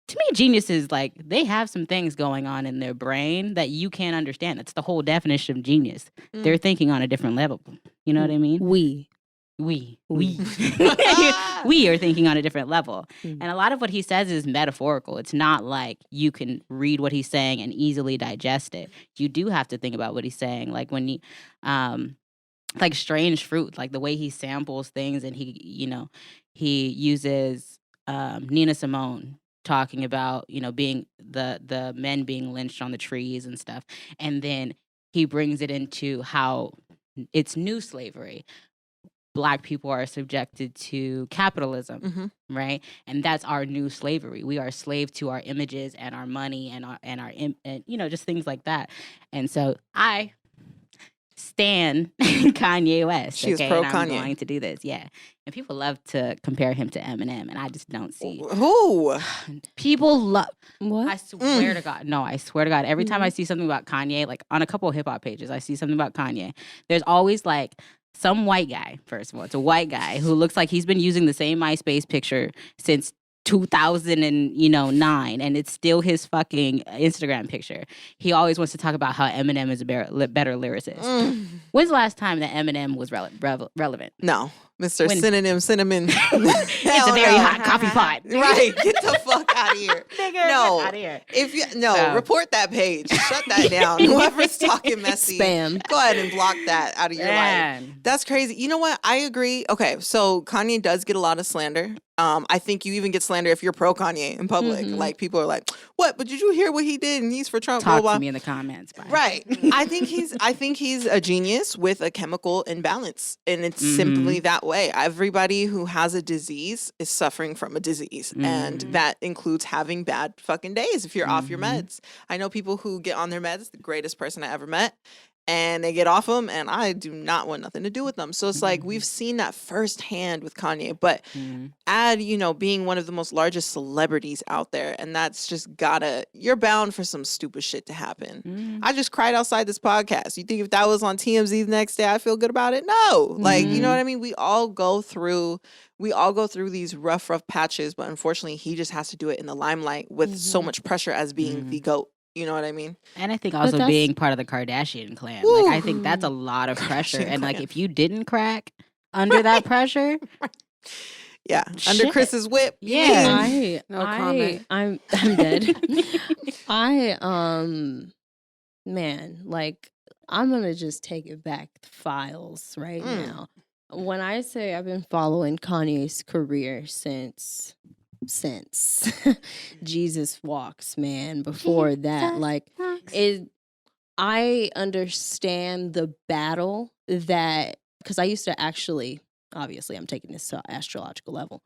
To me, geniuses, like, they have some things going on in their brain that you can't understand. That's the whole definition of genius. They're thinking on a different level. You know what I mean? We are thinking on a different level. And a lot of what he says is metaphorical. It's not like you can read what he's saying and easily digest it. You do have to think about what he's saying. Like when he, like Strange Fruit, like the way he samples things and he uses Nina Simone talking about, being the men being lynched on the trees and stuff. And then he brings it into how it's new slavery. Black people are subjected to capitalism, right? And that's our new slavery. We are slave to our images and our money and just things like that. And so I stan Kanye West. She's okay? pro and I'm Kanye. going to do this, yeah. And people love to compare him to Eminem, and I just don't see it. Who? People love. What? I swear to God. No, I swear to God. Every time I see something about Kanye, like on a couple of hip hop pages, I see something about Kanye. There's always like some white guy, first of all. It's a white guy who looks like he's been using the same MySpace picture since 2009, and it's still his fucking Instagram picture. He always wants to talk about how Eminem is a better lyricist. When's the last time that Eminem was relevant? No. Mr. Synonym Cinnamon. It's a very hot coffee pot. Right. Get the fuck out of here. Nigga, No. get out of here. If you So- report that page. Shut that down. Whoever's talking messy, Spam. go ahead and block that out of your life. Man. That's crazy. You know what? I agree. Okay, so Kanye does get a lot of slander. I think you even get slander if you're pro Kanye in public. Like people are like, "What? But did you hear what he did? And he's for Trump." Talk blah, blah. to me in the comments. Bye. Right. I think he's a genius with a chemical imbalance, and it's simply that way. Everybody who has a disease is suffering from a disease, and that includes having bad fucking days if you're off your meds. I know people who get on their meds, the greatest person I ever met, and they get off them, and I do not want nothing to do with them. So it's like we've seen that firsthand with Kanye, but add, being one of the most largest celebrities out there, and that's just you're bound for some stupid shit to happen. I just cried outside this podcast. You think if that was on TMZ the next day, I feel good about it? No. Like, you know what I mean? We all go through these rough patches, but unfortunately he just has to do it in the limelight with so much pressure as being the GOAT. You know what I mean? And I think also that's- being part of the Kardashian clan. Woo. Like, I think that's a lot of pressure. Kardashian And like, clan. if you didn't crack under that pressure, Yeah. Under Shit. Chris's whip. you Yeah. mean? No comment. I'm dead. Man, like I'm gonna just take it back to files right now. When I say I've been following Kanye's career since Jesus Walks, man. Before that, like I understand the battle that because I used to actually. Obviously, I'm taking this to astrological level.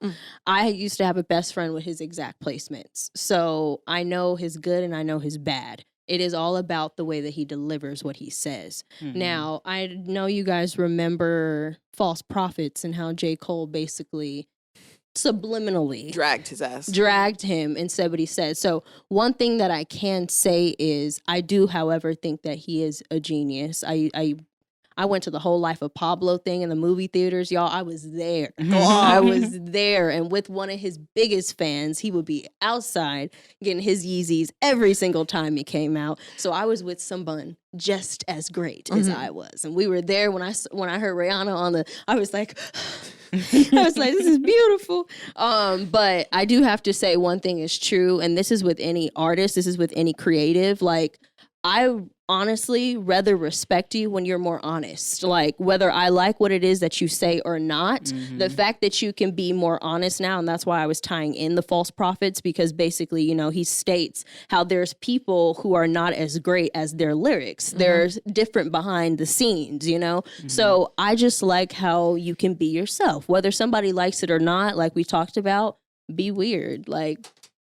I used to have a best friend with his exact placements. So I know his good and I know his bad. It is all about the way that he delivers what he says. Now, I know you guys remember False Prophets and how J. Cole basically subliminally Dragged his ass. dragged him and said what he said. So one thing that I can say is I do, however, think that he is a genius. I went to the whole Life of Pablo thing in the movie theaters, y'all. I was there. I was there. And with one of his biggest fans, he would be outside getting his Yeezys every single time he came out. So I was with someone just as great as I was. And we were there when I heard Rihanna on the, I was like, this is beautiful. But I do have to say one thing is true. And this is with any artist. This is with any creative. Like, I honestly rather respect you when you're more honest. Like, whether I like what it is that you say or not, the fact that you can be more honest now, and that's why I was tying in the false prophets, because basically, you know, he states how there's people who are not as great as their lyrics. There's different behind the scenes, you know? So I just like how you can be yourself. Whether somebody likes it or not, like we talked about, be weird. Like,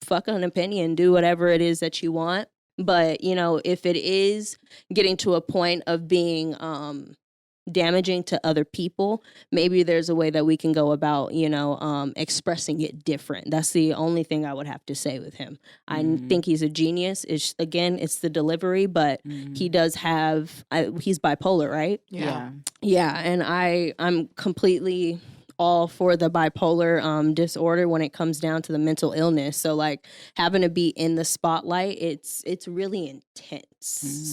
fuck an opinion, do whatever it is that you want. But, you know, if it is getting to a point of being damaging to other people, maybe there's a way that we can go about, you know, expressing it different. That's the only thing I would have to say with him. I think he's a genius. It's the delivery, but he does have, he's bipolar, right? Yeah. Yeah, and I'm completely all for the bipolar disorder when it comes down to the mental illness. So like having to be in the spotlight, it's really intense.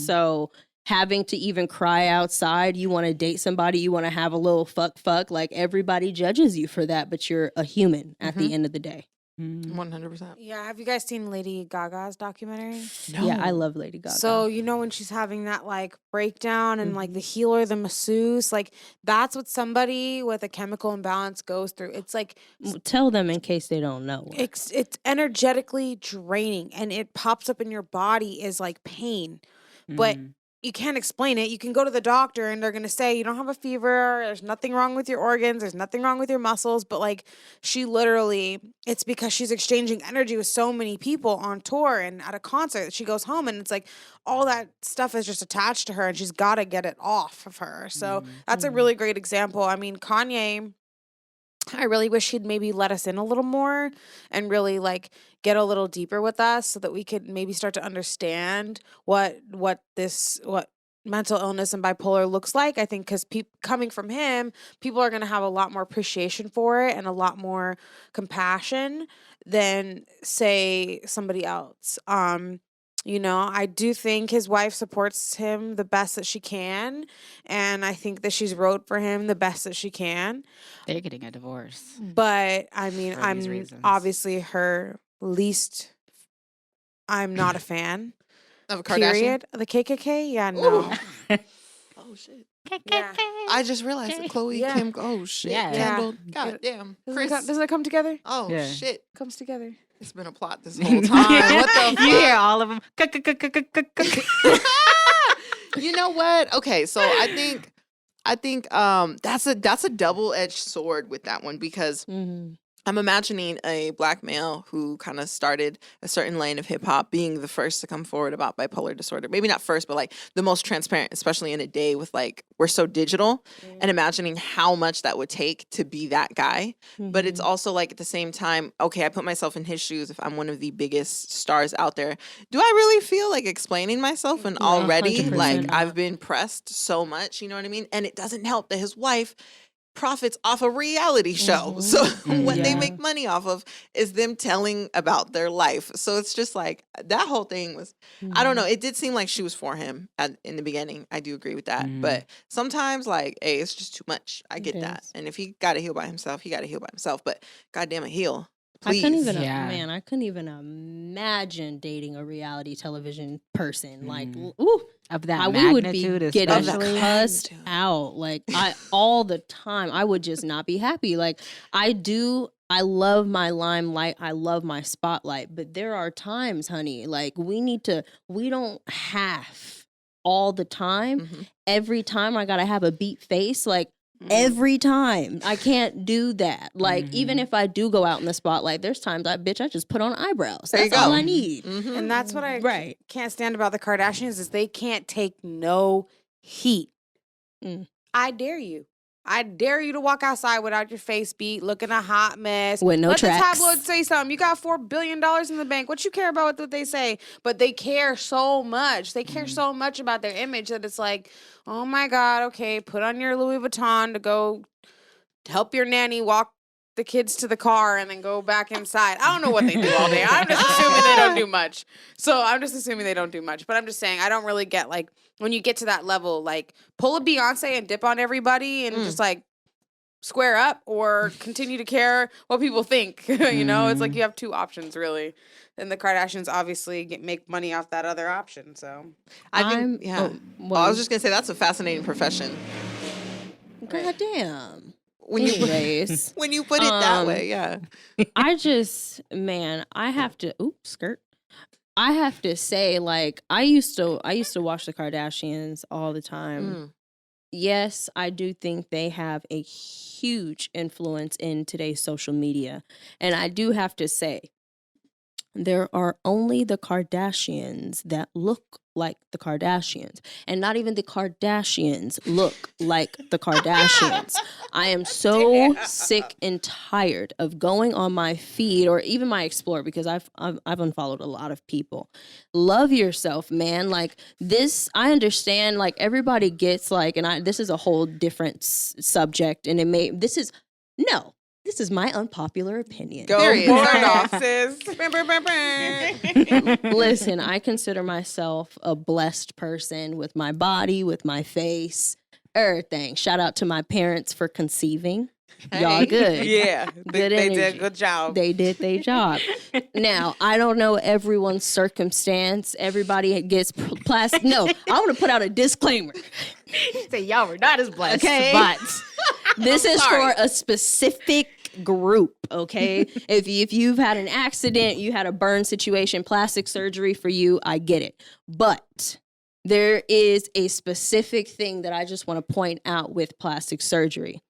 So having to even cry outside, you want to date somebody, you want to have a little fuck, like everybody judges you for that, but you're a human at the end of the day. 100%. Yeah, have you guys seen Lady Gaga's documentary? No. Yeah, I love Lady Gaga. So, you know, when she's having that like breakdown and like the healer, the masseuse, like that's what somebody with a chemical imbalance goes through. It's like, tell them in case they don't know. it's energetically draining and it pops up in your body as like pain. But you can't explain it. You can go to the doctor and they're going to say, you don't have a fever. There's nothing wrong with your organs. There's nothing wrong with your muscles. But like she literally, it's because she's exchanging energy with so many people on tour and at a concert. She goes home and it's like all that stuff is just attached to her and she's got to get it off of her. So that's a really great example. I mean, Kanye, I really wish he'd maybe let us in a little more and really like get a little deeper with us so that we could maybe start to understand what mental illness and bipolar looks like. I think because coming from him, people are going to have a lot more appreciation for it and a lot more compassion than say somebody else. You know, I do think his wife supports him the best that she can. And I think that she's wrote for him the best that she can. They're getting a divorce. But I mean, For these I'm reasons. obviously her least, I'm not a fan. Of a Kardashian? Period. The KKK? Yeah, no. Oh, shit. Yeah. I just realized that Chloe, Yeah. Kim, oh, shit. Yeah. Kendall, Yeah. God damn. Doesn't Chris. it come together? Oh, Yeah. shit. Comes together. It's been a plot this whole time. What the fuck? You hear all of them. You know what? Okay, so I think that's a double-edged sword with that one because I'm imagining a black male who kind of started a certain lane of hip hop being the first to come forward about bipolar disorder. Maybe not first, but like the most transparent, especially in a day with like we're so digital, and imagining how much that would take to be that guy. But it's also like at the same time, okay, I put myself in his shoes if I'm one of the biggest stars out there. Do I really feel like explaining myself when already 100% like not. I've been pressed so much, you know what I mean? And it doesn't help that his wife profits off a reality show. Mhm. So what they Yeah. make money off of is them telling about their life. So it's just like that whole thing was, I don't know. It did seem like she was for him in the beginning. I do agree with that. Mhm. But sometimes, like, hey, it's just too much. I get It that. is. And if he got to heal by himself, he got to heal by himself. But goddamn it, heal. I couldn't Please. even, Yeah. man, I couldn't even imagine dating a reality television person. Like, Mm. ooh, Of that we would be magnitude, getting especially. cussed magnitude. out. Like, all the time, I would just not be happy. Like, I love my limelight. I love my spotlight. But there are times, honey, like we don't have all the time. Mhm. Every time I got to have a beat face. Like, Mm. every time I can't do that. Like, even Mhm. if I do go out in the spotlight, there's times I just put on eyebrows. There you That's all go. I need. Mhm. And that's what I Right. can't stand about the Kardashians is they can't take no heat. Mm. I dare you. I dare you to walk outside without your face beat, looking a hot mess. With no Let tracks. the tabloids say something. You got $4 billion in the bank. What you care about what they say? But they care so much. They care so much about their image that it's like, oh my God, okay, put on your Louis Vuitton to go help your nanny walk the kids to the car and then go back inside. I don't know what they do all day. I'm just assuming they don't do much. So I'm just assuming they don't do much. But I'm just saying, I don't really get, like, when you get to that level, like, pull a Beyonce and dip on everybody and just, like, square up or continue to care what people think. You know, it's like you have two options, really. And the Kardashians obviously make money off that other option. So I think, yeah. well, I was just going to say that's a fascinating profession. God damn. When you, Anyways, when you put it that way, yeah. I just, man, I have to, skirt. I have to say, like, I used to watch the Kardashians all the time. Mm. Yes, I do think they have a huge influence in today's social media. And I do have to say, there are only the Kardashians that look like the Kardashians. And not even the Kardashians look like the Kardashians. I am so sick and tired of going on my feed or even my Explore, because I've unfollowed a lot of people. Love yourself, man. Like, this, I understand, like, everybody gets, like, and this is a whole different subject, and this is my unpopular opinion. Go period. for Start it. off, sis. Listen, I consider myself a blessed person with my body, with my face, everything. Shout out to my parents for conceiving. Y'all Hey. good. Yeah, Good they did energy. a good job. They did their job. Now, I don't know everyone's circumstance. Everybody gets plastic. No, I want to put out a disclaimer. Say y'all were not as blessed, Okay. but This is sorry. for a specific group, okay? if you've had an accident, you had a burn situation, plastic surgery for you, I get it. But there is a specific thing that I just want to point out with plastic surgery.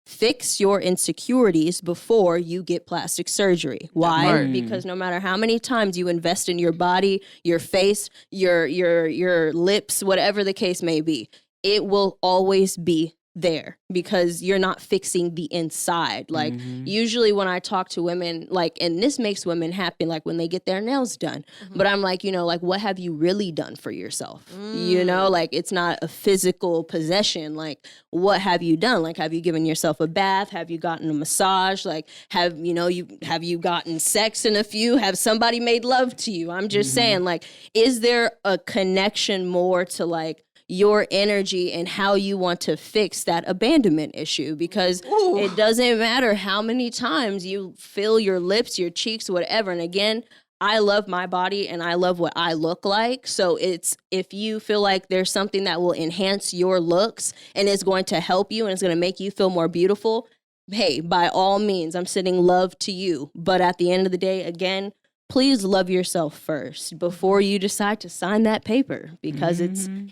Fix your insecurities before you get plastic surgery. Why? part. Because no matter how many times you invest in your body, your face, your lips, whatever the case may be, it will always be there because you're not fixing the inside. Like, usually when I talk to women, like, and this makes women happy, like when they get their nails done. But I'm like, like, what have you really done for yourself? Like, it's not a physical possession. Like, what have you done? Like, have you given yourself a bath? Have you gotten a massage? Like, have you gotten sex in a few? Have somebody made love to you? I'm just saying, like, is there a connection more to, like, your energy and how you want to fix that abandonment issue? Because it doesn't matter how many times you fill your lips, your cheeks, whatever. And again, I love my body and I love what I look like. So if you feel like there's something that will enhance your looks and is going to help you and it's going to make you feel more beautiful, hey, by all means, I'm sending love to you. But at the end of the day, again, please love yourself first before you decide to sign that paper, because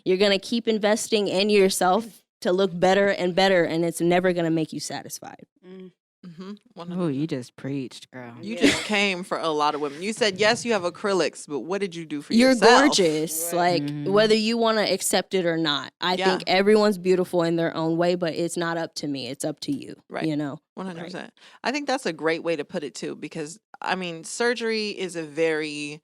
you're going to keep investing in yourself to look better and better, and it's never going to make you satisfied. oh, you just preached, girl. You just came for a lot of women. You said, yes, you have acrylics, but what did you do for You're yourself? gorgeous, like, whether you want to accept it or not. I Yeah. think everyone's beautiful in their own way, but it's not up to me. It's up to you, Right. 100%. I think that's a great way to put it too, because I mean, surgery is a very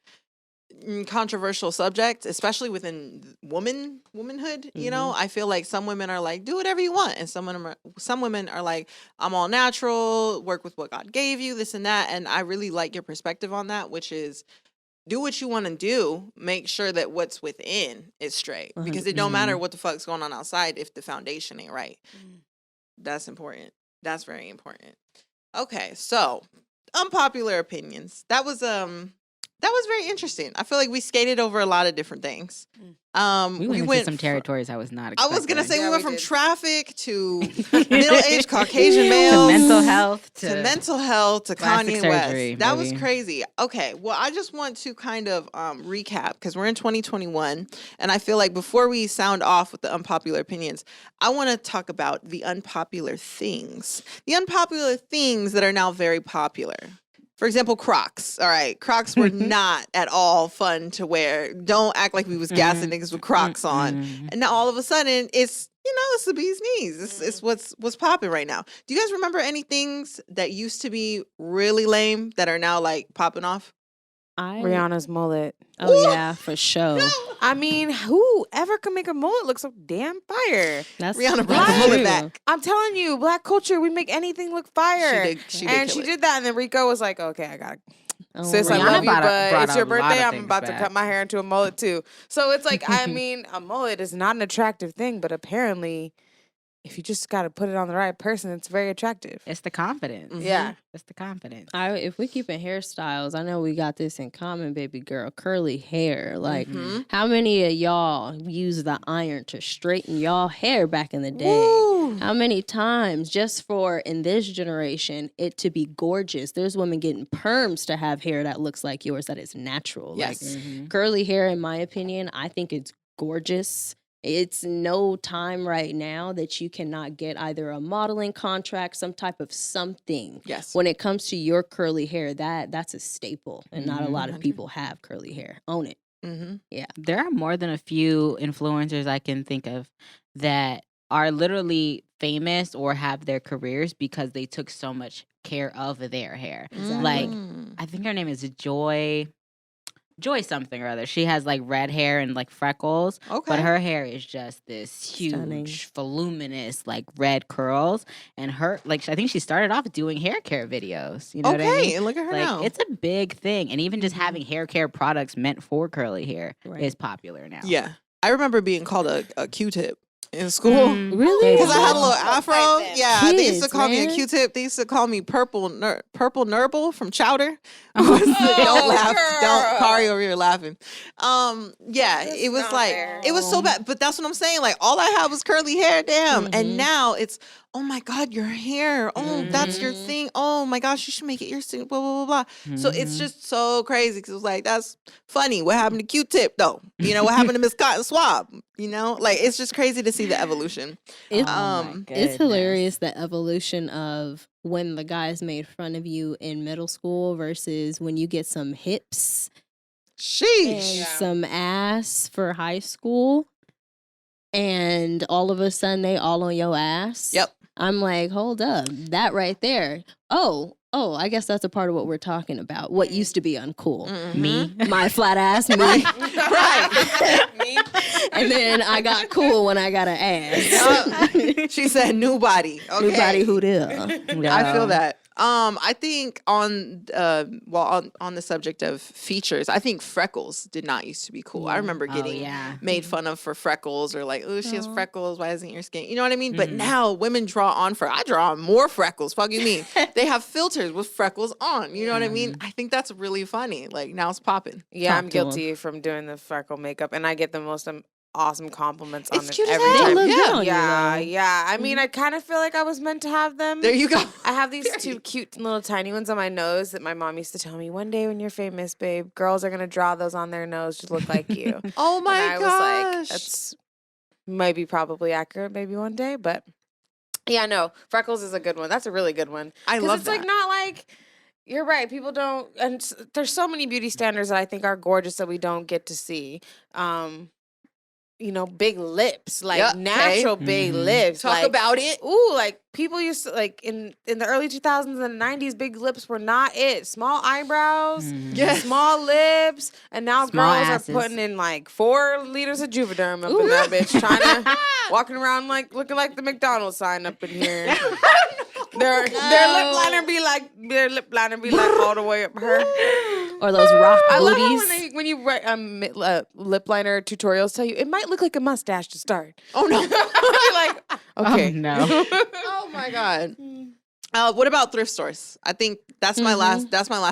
controversial subject, especially within womanhood. You know, I feel like some women are like, do whatever you want, and some women are like, I'm all natural, work with what God gave you, this and that. And I really like your perspective on that, which is do what you want to do. Make sure that what's within is straight, because it don't matter what the fuck's going on outside if the foundation ain't right. That's important. That's very important. Okay, so unpopular opinions. That was very interesting. I feel like we skated over a lot of different things. We went into some territories I was not expecting. I was gonna say Yeah, we went we from did. traffic to middle-aged Caucasian males to mental health to mental health to plastic Kanye surgery, West. That was baby. crazy. Okay, well, I just want to kind of recap, because we're in 2021, and I feel like before we sound off with the unpopular opinions, I want to talk about the unpopular things. The unpopular things that are now very popular. For example, Crocs. All right, Crocs were not at all fun to wear. Don't act like we was gassing niggas with Crocs on. And now all of a sudden, it's the bee's knees. It's what's popping right now. Do you guys remember any things that used to be really lame that are now like popping off? Rihanna's mullet. Oh yeah, for sure. I mean, who ever can make a mullet look so damn fire? That's Rihanna brought the Right. mullet back. I'm telling you, Black culture, we make anything look fire. She did and kill she it. did that, and then Rico was like, "Okay, I got it, Oh, sis. I Rihanna love you, brought but it's a your lot of birthday. I'm things about to back. cut my hair into a mullet too." So it's like, I mean, a mullet is not an attractive thing, but apparently, if you just got to put it on the right person, it's very attractive. It's the confidence. Yeah. It's the confidence. If we keeping hairstyles, I know we got this in common, baby girl. Curly hair. Like, how many of y'all use the iron to straighten y'all hair back in the day? How many times just for, in this generation, it to be gorgeous? There's women getting perms to have hair that looks like yours, that is natural. Yes. Like, curly hair, in my opinion, I think it's gorgeous. It's no time right now that you cannot get either a modeling contract, some type of something. Yes. When it comes to your curly hair, that's a staple, and not a lot of people have curly hair. Own it. Yeah. There are more than a few influencers I can think of that are literally famous or have their careers because they took so much care of their hair. Like, I think her name is Joy something or other. She has like red hair and like freckles. Okay. But her hair is just this huge, Stunning. voluminous, like red curls. And her, like, I think she started off doing hair care videos. You know what I Okay, mean? and look at her Like, now. it's a big thing. And even just having hair care products meant for curly hair Right. is popular now. Yeah. I remember being called a Q-tip in school. Really? Because I had a little afro. Right then. Yeah, they used to Kids, call me a man. Q-tip. They used to call me Purple Nurble from Chowder. Don't laugh. Don't, Kari over here laughing. Yeah, That's it was not like, fair. it was so bad. But that's what I'm saying. Like, all I had was curly hair, damn. And now it's, oh my God, your hair. Oh, that's your thing. Oh my gosh, you should make it your thing. Blah, blah, blah, blah. So it's just so crazy, because it was like, that's funny. What happened to Q-tip, though? You know, what happened to Miss Cotton Swab? You know, like, it's just crazy to see the evolution. It's, Oh my it's goodness. hilarious, the evolution of when the guys made fun of you in middle school versus when you get some hips and Sheesh. some ass for high school, and all of a sudden they all on your ass. Yep. I'm like, hold up, that right there. Oh, I guess that's a part of what we're talking about. What used to be uncool. Me? My flat ass, me. Right. Me? And then I got cool when I got an ass. She said new body. Okay. New body who there. I feel that. I think on the subject of features, I think freckles did not used to be cool. I remember getting made fun of for freckles, or like, oh, she has freckles. Why isn't your skin? You know what I mean? But now women draw on I draw on more freckles. Fuck you mean? They have filters with freckles on. You know what I mean? I think that's really funny. Like, now it's popping. Yeah, Talk I'm to 'em. guilty from doing the freckle makeup, and I get the most awesome compliments on It's it cute as every hell. time. They look good Yeah. on you, Yeah, though. yeah. I mean, I kind of feel like I was meant to have them. There you go. I have these two cute little tiny ones on my nose that my mom used to tell me, one day when you're famous, babe, girls are going to draw those on their nose to look like you. Oh my and I gosh. was like, that's maybe probably accurate maybe one day, but yeah, no, freckles is a good one. That's a really good one. I 'Cause love it's that. like not like, you're right, people don't, and there's so many beauty standards that I think are gorgeous that we don't get to see. big lips, like Yep, okay. natural big lips. Talk like, about it. Ooh, like people used to like in the early 2000s and the 90s, big lips were not it. Small eyebrows, Yes. small lips, and now Small girls asses. are putting in like 4 liters of Juvederm up in that bitch, trying to walking around like looking like the McDonald's sign up in here. Their lip liner be like all the way up her. Or those rock I love booties. how when you write lip liner tutorials tell you it might look like a mustache to start. Oh no. You're like, okay. Oh, no. Oh my God. What about thrift stores? I think that's my last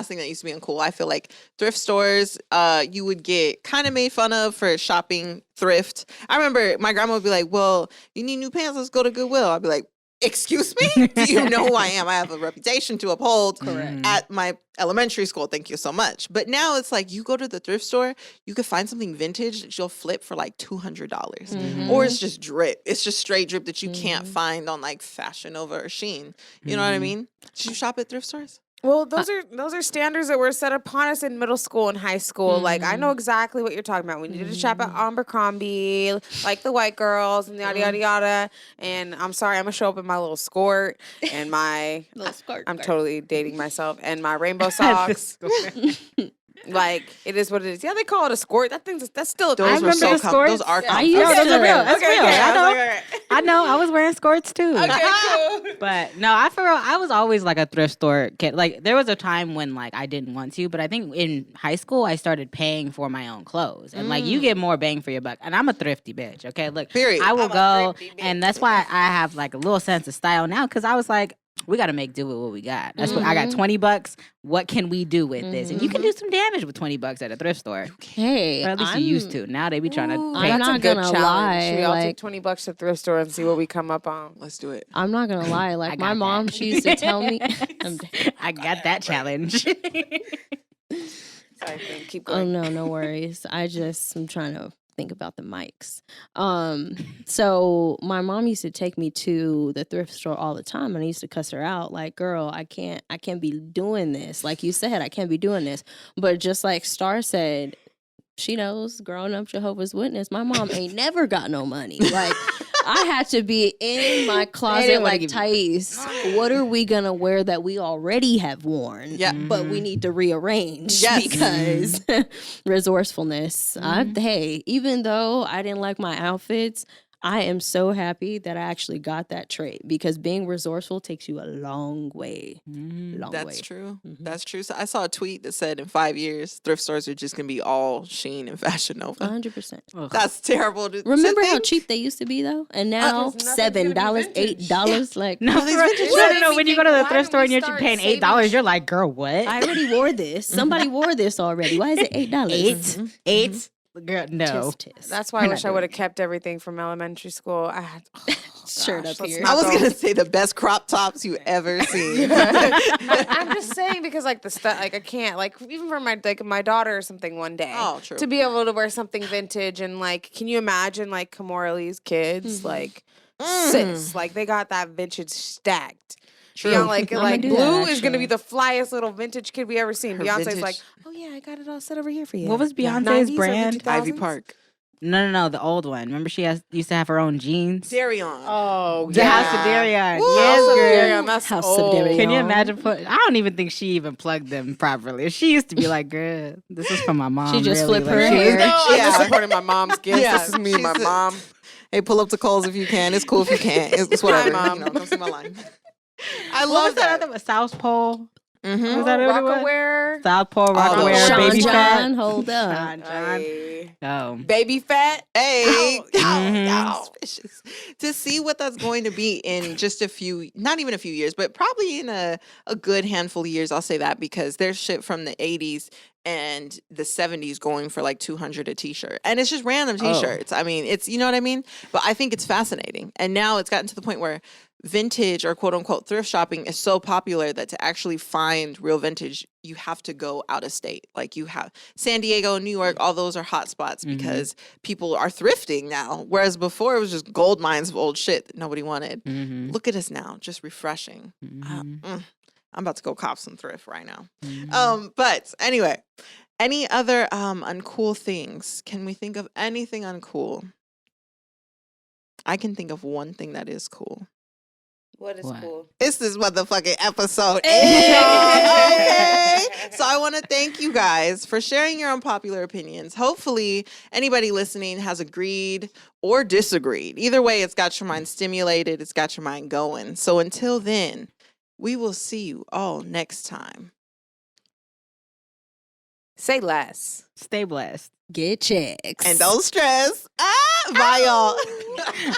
thing that used to be uncool. I feel like thrift stores, you would get kind of made fun of for shopping thrift. I remember my grandma would be like, well, you need new pants, let's go to Goodwill. I'd be like, excuse me? Do you know who I am? I have a reputation to uphold at my elementary school. Thank you so much. But now it's like you go to the thrift store, you could find something vintage that you'll flip for like $200. Or it's just drip. It's just straight drip that you can't find on like Fashion Nova or Shein. You know what I mean? Did you shop at thrift stores? Well, those are standards that were set upon us in middle school and high school. Like I know exactly what you're talking about. We needed to shop at Abercrombie, like the white girls and yada yada yada. And I'm sorry, I'm gonna show up in my little skirt and my Little skirt. I'm totally dating myself and my rainbow socks. Like it is what it is. Yeah, they call it a skirt. That's still a thing. Those were remember so the skirts. those are I used comfy. Those are real. That's real. I know. Okay. I know. I was wearing skirts too. Okay, cool. But no, I was always like a thrift store kid. Like there was a time when like I didn't want to, but I think in high school I started paying for my own clothes, and like you get more bang for your buck. And I'm a thrifty bitch. Okay, look, Period. I will I'm a go, thrifty bitch. and that's why I have like a little sense of style now because I was like, we got to make do with what we got. That's what I got. $20. What can we do with this? And you can do some damage with $20 at a thrift store. Hey, Or at least you used to. Now they be trying to. I'm That's not a good gonna challenge. lie, Should we all like- take $20 to the thrift store and see what we come up on? Let's do it. I'm not gonna lie. I Like got my mom, that. she used to tell me. I got that challenge. Sorry, Finn, keep Oh going. no worries. I'm trying to think about the mics. So my mom used to take me to the thrift store all the time, and I used to cuss her out, like, "Girl, I can't be doing this. Like you said, I can't be doing this." But just like Star said, she knows, growing up Jehovah's Witness, my mom ain't never got no money. Like I had to be in my closet didn't wanna like give Thais. What are we gonna wear that we already have worn? Yeah. But we need to rearrange Yes. because resourcefulness. Hey, even though I didn't like my outfits, I am so happy that I actually got that trait because being resourceful takes you a long way. Long That's way. true. That's true. So I saw a tweet that said in 5 years, thrift stores are just going to be all Shein and Fashion Nova. 100%. That's terrible. Remember how think. cheap they used to be though, and now Because nothing's gonna be $7, vintage. $8. Like No, these for real. vintage No, shit. no, when you go to the Why thrift don't store we and you're start paying saving $8, you're like, girl, what? I already wore this. Somebody wore this already. Why is it $8? Eight? Girl, no. Tisk. That's why I We're wish not I would have doing kept everything from elementary school. I had Shirt gosh, up let's here. not I was go- going to say the best crop tops you ever seen. I'm just saying because like the stuff like I can't like even for my daughter or something one day. Oh, true. To be able to wear something vintage and like, can you imagine like Kamora Lee's kids like sis like they got that vintage stacked. True. Beyonce, like I'ma like do that, Blue is gonna actually. be the flyest little vintage kid we ever seen. Her Beyonce's vintage- like, oh yeah, I got it all set over here for you. What was Beyonce's 90s, early brand? 2000s? Ivy Park. No, the old one. Remember she used to have her own jeans? Darion. Oh The yeah. House of Darion. Woo! Yes, House of girl. Darion, that's House of old. Darion. Can you imagine I don't even think she even plugged them properly. She used to be like, girl, this is from my mom. She just really. flip her Like, hair. No, I'm Yeah. just supporting my mom's gifts. Yeah, This is me and my she's a- mom. Hey, pull up to Kohl's if you can. It's cool if you can't. It's whatever. Hi, Mom. You know, come see my line. I What love was that other one? South Pole? Mm-hmm. Was that what it was? Rockaware. South Pole, those. Rockaware, Sean Baby John, Fat. hold up. Sean John. Hey. Oh. Baby fat. Hey, Mhm. y'all suspicious. To see what that's going to be in just a few, not even a few years, but probably in a good handful of years. I'll say that because there's shit from the 80s and the 70s going for like $200 a t-shirt. And it's just random t-shirts. I mean, it's, you know what I mean? But I think it's fascinating. And now it's gotten to the point where vintage or quote unquote thrift shopping is so popular that to actually find real vintage, you have to go out of state. Like you have San Diego, New York, all those are hot spots because people are thrifting now. Whereas before it was just gold mines of old shit that nobody wanted. Mhm. Look at us now, just refreshing. Mhm. I'm about to go cop some thrift right now. But anyway, any other uncool things? Can we think of anything uncool? I can think of one thing that is cool. What is What? cool? It's this motherfucking episode. Okay. So I want to thank you guys for sharing your unpopular opinions. Hopefully, anybody listening has agreed or disagreed. Either way, it's got your mind stimulated. It's got your mind going. So until then, we will see you all next time. Say less. Stay blessed. Get checks. And don't stress. Bye, y'all.